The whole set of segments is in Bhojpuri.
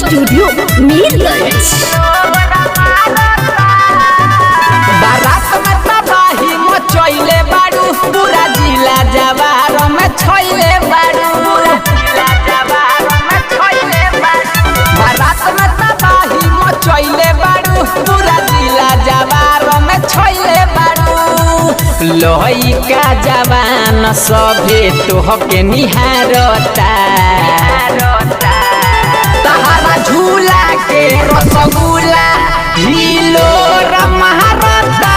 स्टूडियो मीरगंज। बारात में तबाही मचैले बाड़ू पूरा जिला जवार में छैले बाड़ू। बारात में तबाही मचैले बाड़ू पूरा जिला जवार में छैले बाड़ू। लइका जवान सभे तोहके निहारता तहरा झूला के रसगुल्ला हिलो रमहरता।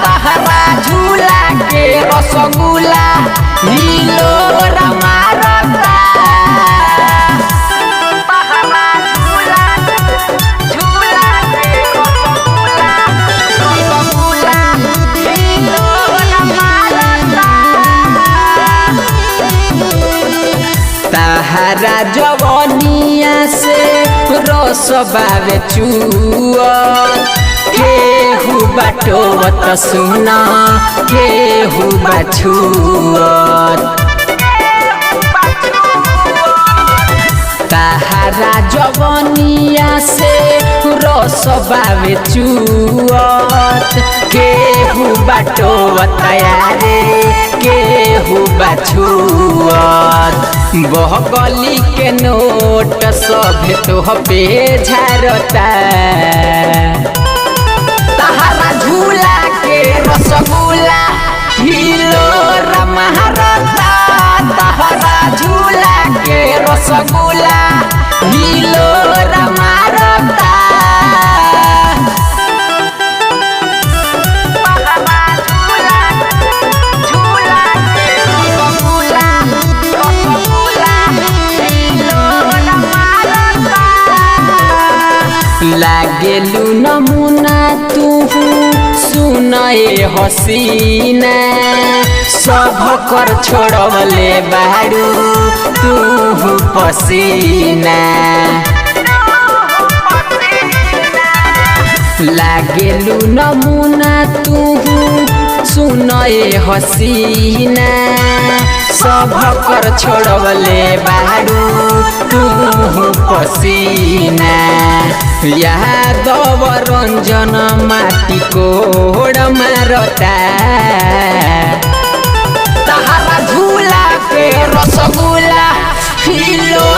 तहरा झूला के रसगुल्ला हिलो रमहरता। तहरा जवनिया से रस बावे चुअत केहू बाटोवत सुना केहू बाछुअत। तहरा जवनिया से रस बावे चुअत केहू बाटोवत यारे केहू बाछुअत। बहगली के नोट सभे तोह पे झारता तहरा झूला के रसगुल्ला हिलो रमहरता। तहरा झूला के रसगुल्ला हिलो रमहरता। लागेलू नमूना तू सुनए हसीना सब कर छोड़वले बाड़ू तू पसीना। लागेलू नमूना तू सुनए हसीना सब कर छोड़वले बाड़ू तू पसीना। यादव रंजन माटी कोड़ मारता तहरा झूला के रसगुल्ला हिलो